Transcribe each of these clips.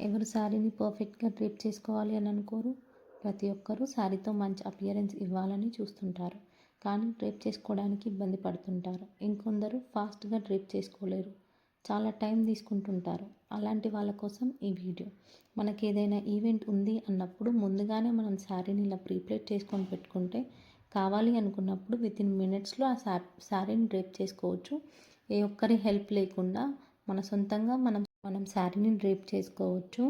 ఎవరు శారీని పర్ఫెక్ట్గా డ్రేప్ చేసుకోవాలి అని అనుకోరు. ప్రతి ఒక్కరూ శారీతో మంచి అపియరెన్స్ ఇవ్వాలని చూస్తుంటారు, కానీ డ్రేప్ చేసుకోవడానికి ఇబ్బంది పడుతుంటారు. ఇంకొందరు ఫాస్ట్గా డ్రేప్ చేసుకోలేరు, చాలా టైం తీసుకుంటుంటారు. అలాంటి వాళ్ళ కోసం ఈ వీడియో. మనకి ఏదైనా ఈవెంట్ ఉంది అన్నప్పుడు ముందుగానే మనం శారీని ఇలా ప్రీప్లేట్ చేసుకొని పెట్టుకుంటే కావాలి అనుకున్నప్పుడు వితిన్ మినిట్స్లో ఆ శారీని డ్రేప్ చేసుకోవచ్చు. ఏ ఒక్కరి హెల్ప్ లేకుండా మన సొంతంగా మనం శారీని డ్రేప్ చేసుకోవచ్చు.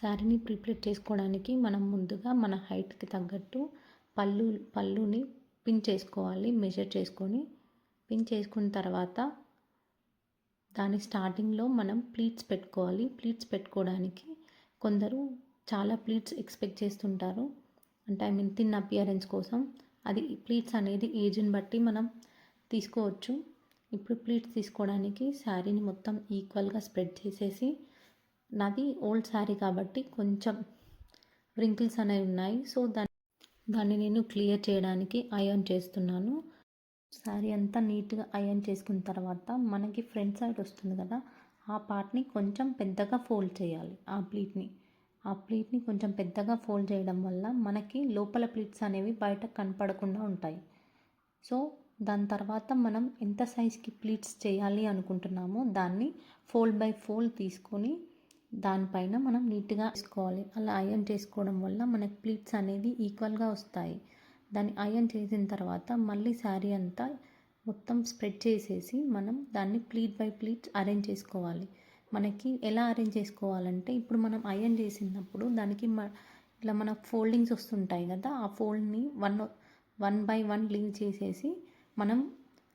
శారీని ప్రీప్లేట్ చేసుకోవడానికి మనం ముందుగా మన హైట్కి తగ్గట్టు పళ్ళుని పిన్ చేసుకోవాలి. మెజర్ చేసుకొని పిన్ చేసుకున్న తర్వాత దాని స్టార్టింగ్లో మనం ప్లీట్స్ పెట్టుకోవాలి. ప్లీట్స్ పెట్టుకోవడానికి కొందరు చాలా ప్లీట్స్ ఎక్స్పెక్ట్ చేస్తుంటారు, అంటే థిన్ అపియరెన్స్ కోసం. అది ప్లీట్స్ అనేది ఏజ్ని బట్టి మనం తీసుకోవచ్చు. ఇప్పుడు ప్లీట్స్ తీసుకోవడానికి శారీని మొత్తం ఈక్వల్గా స్ప్రెడ్ చేసేసి, నాది ఓల్డ్ శారీ కాబట్టి కొంచెం వ్రింకిల్స్ అనేవి ఉన్నాయి, సో దాన్ని నేను క్లియర్ చేయడానికి ఐరన్ చేస్తున్నాను. శారీ అంతా నీట్గా ఐరన్ చేసుకున్న తర్వాత మనకి ఫ్రంట్ సైడ్ వస్తుంది కదా, ఆ పార్ట్ని కొంచెం పెద్దగా ఫోల్డ్ చేయాలి. ఆ ప్లీట్ని కొంచెం పెద్దగా ఫోల్డ్ చేయడం వల్ల మనకి లోపల ప్లీట్స్ అనేవి బయట కనపడకుండా ఉంటాయి. సో దాని తర్వాత మనం ఎంత సైజ్కి ప్లీట్స్ చేయాలి అనుకుంటున్నామో దాన్ని ఫోల్డ్ బై ఫోల్డ్ తీసుకొని దానిపైన మనం నీట్గా వేసుకోవాలి. అలా ఐరన్ చేసుకోవడం వల్ల మనకి ప్లీట్స్ అనేవి ఈక్వల్గా వస్తాయి. దాన్ని ఐరన్ చేసిన తర్వాత మళ్ళీ శారీ అంతా మొత్తం స్ప్రెడ్ చేసేసి మనం దాన్ని ప్లీట్ బై ప్లీట్ అరేంజ్ చేసుకోవాలి. మనకి ఎలా అరేంజ్ చేసుకోవాలంటే, ఇప్పుడు మనం ఐరన్ చేసినప్పుడు దానికి ఇట్లా మన ఫోల్డింగ్స్ వస్తుంటాయి కదా, ఆ ఫోల్డ్ని వన్ బై వన్ లీవ్ చేసేసి మనం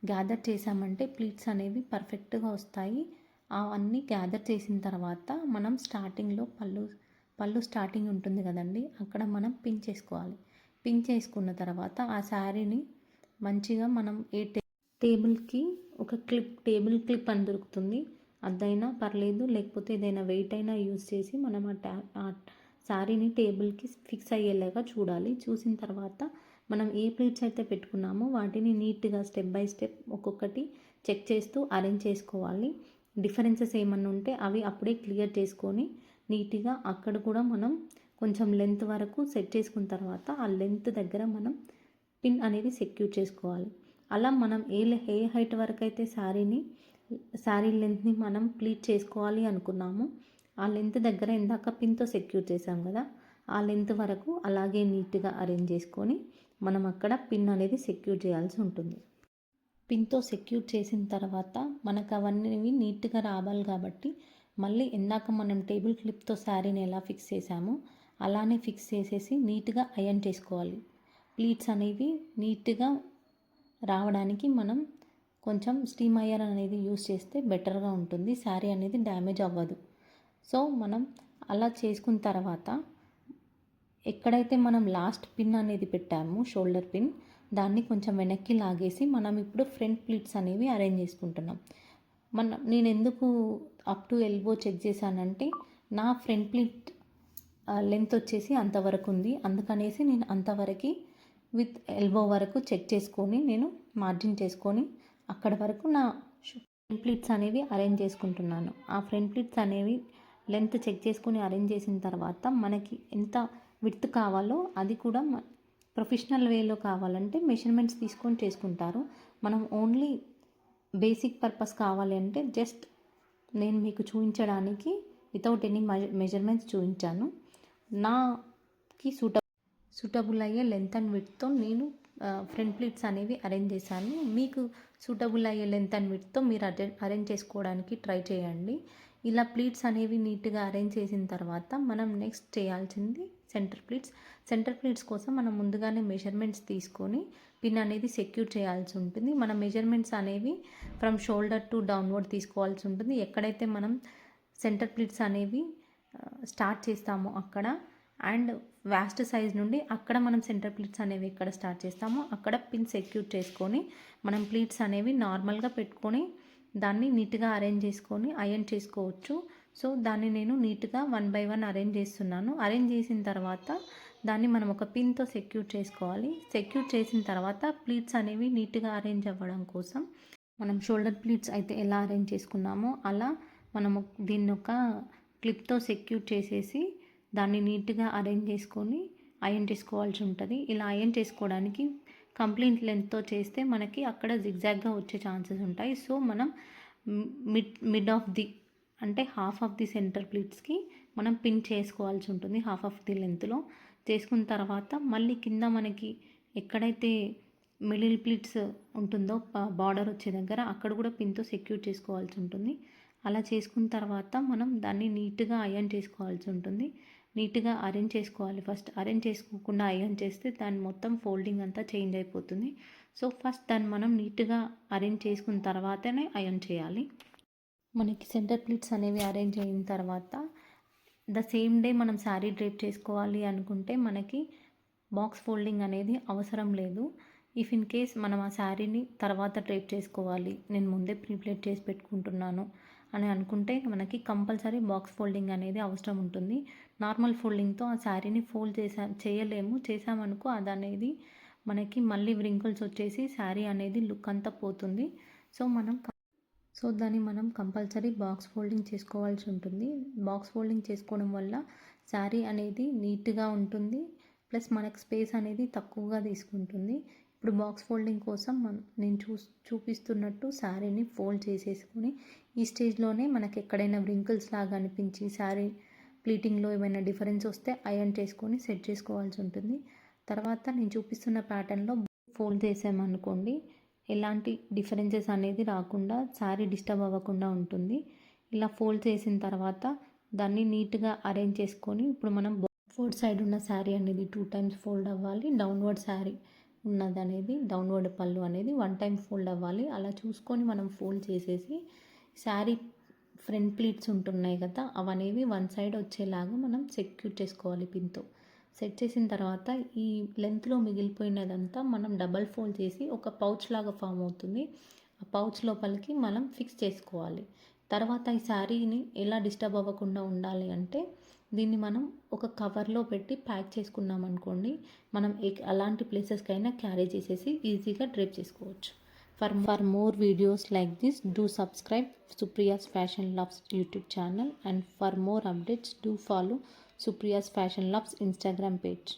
గ్యాదర్ చేసామంటే ప్లీట్స్ అనేవి పర్ఫెక్ట్గా వస్తాయి. అవన్నీ గ్యాదర్ చేసిన తర్వాత మనం స్టార్టింగ్లో పళ్ళు స్టార్టింగ్ ఉంటుంది కదండి, అక్కడ మనం పిన్ చేసుకోవాలి. పిన్ చేసుకున్న తర్వాత ఆ శారీని మంచిగా మనం టేబుల్కి ఒక టేబుల్ క్లిప్ అని దొరుకుతుంది, అదైనా పర్లేదు, లేకపోతే ఏదైనా వెయిట్ అయినా యూజ్ చేసి మనం ఆ శారీని టేబుల్కి ఫిక్స్ అయ్యేలాగా చూడాలి. చూసిన తర్వాత మనం ఏ ప్లీట్స్ అయితే పెట్టుకున్నామో వాటిని నీట్గా స్టెప్ బై స్టెప్ ఒక్కొక్కటి చెక్ చేస్తూ అరేంజ్ చేసుకోవాలి. డిఫరెన్సెస్ ఏమన్నా ఉంటే అవి అప్పుడే క్లియర్ చేసుకొని నీట్గా అక్కడ కూడా మనం కొంచెం లెంత్ వరకు సెట్ చేసుకున్న తర్వాత ఆ లెంత్ దగ్గర మనం పిన్ అనేది సెక్యూర్ చేసుకోవాలి. అలా మనం ఏ హైట్ వరకు అయితే శారీ లెంత్ని మనం ప్లీట్ చేసుకోవాలి అనుకున్నాము, ఆ లెంత్ దగ్గర ఇందాక పిన్తో సెక్యూర్ చేసాం కదా, ఆ లెంత్ వరకు అలాగే నీట్గా అరేంజ్ చేసుకొని మనం అక్కడ పిన్ అనేది సెక్యూర్ చేయాల్సి ఉంటుంది. పిన్తో సెక్యూర్ చేసిన తర్వాత మనకు అవన్నీ నీట్గా రావాలి కాబట్టి మళ్ళీ ఇందాక మనం టేబుల్ క్లిప్తో శారీని ఎలా ఫిక్స్ చేసామో అలానే ఫిక్స్ చేసేసి నీట్గా ఐరన్ చేసుకోవాలి. ప్లీట్స్ అనేవి నీట్గా రావడానికి మనం కొంచెం స్టీమ్ ఐరన్ అనేది యూస్ చేస్తే బెటర్గా ఉంటుంది, శారీ అనేది డ్యామేజ్ అవ్వదు. సో మనం అలా చేసుకున్న తర్వాత ఎక్కడైతే మనం లాస్ట్ పిన్ అనేది పెట్టామో షోల్డర్ పిన్, దాన్ని కొంచెం వెనక్కి లాగేసి మనం ఇప్పుడు ఫ్రంట్ ప్లీట్స్ అనేవి అరేంజ్ చేసుకుంటున్నాం. నేను ఎందుకు అప్ టు ఎల్బో చెక్ చేశానంటే, నా ఫ్రంట్ ప్లీట్ లెంత్ వచ్చేసి అంతవరకు ఉంది, అందుకనేసి నేను అంతవరకు విత్ ఎల్బో వరకు చెక్ చేసుకొని నేను మార్జిన్ చేసుకొని అక్కడ వరకు నా ఫ్రంట్ ప్లీట్స్ అనేవి అరేంజ్ చేసుకుంటున్నాను. ఆ ఫ్రంట్ ప్లీట్స్ అనేవి లెంత్ చెక్ చేసుకొని అరేంజ్ చేసిన తర్వాత మనకి ఎంత విడ్త్ కావాలో అది కూడా ప్రొఫెషనల్ వేలో కావాలంటే మెజర్మెంట్స్ తీసుకొని చేసుకుంటారు. మనం ఓన్లీ బేసిక్ పర్పస్ కావాలి అంటే జస్ట్ నేను మీకు చూపించడానికి వితౌట్ ఎనీ మెజర్మెంట్స్ చూపించాను. నాకి సూటబుల్ అయ్యే లెంత్ అండ్ విడ్త్తో నేను ఫ్రంట్ ప్లీట్స్ అనేవి అరేంజ్ చేశాను. మీకు సూటబుల్ అయ్యే లెంత్ అండ్ విడ్త్తో మీరు అరేంజ్ చేసుకోవడానికి ట్రై చేయండి. ఇలా ప్లీట్స్ అనేవి నీట్గా అరేంజ్ చేసిన తర్వాత మనం నెక్స్ట్ చేయాల్సింది సెంటర్ ప్లీట్స్ కోసం మనం ముందుగానే మెజర్మెంట్స్ తీసుకొని పిన్ అనేది సెక్యూర్ చేయాల్సి ఉంటుంది. మన మెజర్మెంట్స్ అనేవి ఫ్రమ్ షోల్డర్ టు డౌన్వర్డ్ తీసుకోవాల్సి ఉంటుంది. ఎక్కడైతే మనం సెంటర్ ప్లీట్స్ అనేవి స్టార్ట్ చేస్తామో అక్కడ, అండ్ వాస్ట్ సైజ్ నుండి అక్కడ మనం సెంటర్ ప్లీట్స్ అనేవి ఎక్కడ స్టార్ట్ చేస్తామో అక్కడ పిన్ సెక్యూర్ చేసుకొని మనం ప్లీట్స్ అనేవి నార్మల్గా పెట్టుకొని దాన్ని నీట్గా అరేంజ్ చేసుకొని ఐరన్ చేసుకోవచ్చు. సో దాన్ని నేను నీట్గా వన్ బై వన్ అరేంజ్ చేస్తున్నాను. అరేంజ్ చేసిన తర్వాత దాన్ని మనం ఒక పిన్తో సెక్యూర్ చేసుకోవాలి. సెక్యూర్ చేసిన తర్వాత ప్లీట్స్ అనేవి నీట్గా అరేంజ్ అవ్వడం కోసం మనం షోల్డర్ ప్లీట్స్ అయితే ఎలా అరేంజ్ చేసుకున్నామో అలా మనము దీన్ని ఒక క్లిప్తో సెక్యూర్ చేసేసి దాన్ని నీట్గా అరేంజ్ చేసుకొని ఐరన్ చేసుకోవాల్సి ఉంటుంది. ఇలా ఐరన్ చేసుకోవడానికి కంప్లీట్ లెంత్తో చేస్తే మనకి అక్కడ జిగ్జాగ్గా వచ్చే ఛాన్సెస్ ఉంటాయి. సో మనం మిడ్ ఆఫ్ ది అంటే హాఫ్ ఆఫ్ ది సెంటర్ ప్లీట్స్కి మనం పిన్ చేసుకోవాల్సి ఉంటుంది. హాఫ్ ఆఫ్ ది లెంత్లో చేసుకున్న తర్వాత మళ్ళీ కింద మనకి ఎక్కడైతే మిడిల్ ప్లీట్స్ ఉంటుందో బార్డర్ వచ్చే దగ్గర అక్కడ కూడా పిన్తో సెక్యూర్ చేసుకోవాల్సి ఉంటుంది. అలా చేసుకున్న తర్వాత మనం దాన్ని నీట్గా ఐరన్ చేసుకోవాల్సి ఉంటుంది. నీట్గా అరేంజ్ చేసుకోవాలి. ఫస్ట్ అరేంజ్ చేసుకోకుండా ఐరన్ చేస్తే దాని మొత్తం ఫోల్డింగ్ అంతా చేంజ్ అయిపోతుంది. సో ఫస్ట్ దాన్ని మనం నీట్గా అరేంజ్ చేసుకున్న తర్వాతనే ఐరన్ చేయాలి. మనకి సెంటర్ ప్లీట్స్ అనేవి అరేంజ్ అయిన తర్వాత ద సేమ్ డే మనం శారీ డ్రేప్ చేసుకోవాలి అనుకుంటే మనకి బాక్స్ ఫోల్డింగ్ అనేది అవసరం లేదు. ఇఫ్ ఇన్ కేస్ మనం ఆ శారీని తర్వాత డ్రేప్ చేసుకోవాలి, నేను ముందే ప్రీప్లేట్ చేసి పెట్టుకుంటున్నాను అని అనుకుంటే మనకి కంపల్సరీ బాక్స్ ఫోల్డింగ్ అనేది అవసరం ఉంటుంది. నార్మల్ ఫోల్డింగ్తో ఆ శారీని ఫోల్డ్ చేయలేము. చేసామనుకో అది అనేది మనకి మళ్ళీ వ్రింకిల్స్ వచ్చేసి శారీ అనేది లుక్ అంతా పోతుంది. సో దాన్ని మనం కంపల్సరీ బాక్స్ ఫోల్డింగ్ చేసుకోవాల్సి ఉంటుంది. బాక్స్ ఫోల్డింగ్ చేసుకోవడం వల్ల శారీ అనేది నీట్గా ఉంటుంది. ప్లస్ మనకు స్పేస్ అనేది తక్కువగా తీసుకుంటుంది. ఇప్పుడు బాక్స్ ఫోల్డింగ్ కోసం నేను చూపిస్తున్నట్టు శారీని ఫోల్డ్ చేసేసుకొని ఈ స్టేజ్లోనే మనకి ఎక్కడైనా వ్రింకిల్స్ లాగా అనిపించి శారీ ప్లీటింగ్లో ఏమైనా డిఫరెన్స్ వస్తే ఐరన్ చేసుకొని సెట్ చేసుకోవాల్సి ఉంటుంది. తర్వాత నేను చూపిస్తున్న ప్యాటర్న్లో ఫోల్డ్ చేసామనుకోండి ఎలాంటి డిఫరెన్సెస్ అనేది రాకుండా శారీ డిస్టర్బ్ అవ్వకుండా ఉంటుంది. ఇలా ఫోల్డ్ చేసిన తర్వాత దాన్ని నీట్గా అరేంజ్ చేసుకొని ఇప్పుడు మనం ఫోర్త్ సైడ్ ఉన్న శారీ అనేది 2 times ఫోల్డ్ అవ్వాలి. డౌన్వర్డ్ శారీ ఉన్నది అనేది డౌన్వర్డ్ పళ్ళు అనేది 1 time ఫోల్డ్ అవ్వాలి. అలా చూసుకొని మనం ఫోల్డ్ చేసేసి శారీ ఫ్రంట్ ప్లీట్స్ ఉంటున్నాయి కదా అవనేవి 1 side వచ్చేలాగా మనం సెక్యూర్ చేసుకోవాలి పిన్తో. సెట్ చేసిన తర్వాత ఈ లెంత్లో మిగిలిపోయినదంతా మనం డబల్ ఫోల్డ్ చేసి ఒక పౌచ్ లాగా ఫామ్ అవుతుంది. ఆ పౌచ్ లోపలికి మనం ఫిక్స్ చేసుకోవాలి. తర్వాత ఈ శారీని ఎలా డిస్టర్బ్ అవ్వకుండా ఉండాలి అంటే దీన్ని మనం ఒక కవర్లో పెట్టి ప్యాక్ చేసుకున్నాం అనుకోండి, మనం అలాంటి ప్లేసెస్కైనా క్యారీ చేసేసి ఈజీగా డ్రేప్ చేసుకోవచ్చు. For more videos like this, do subscribe Supriya's Fashion Loves YouTube channel, and for more updates do follow Supriya's Fashion Loves Instagram page.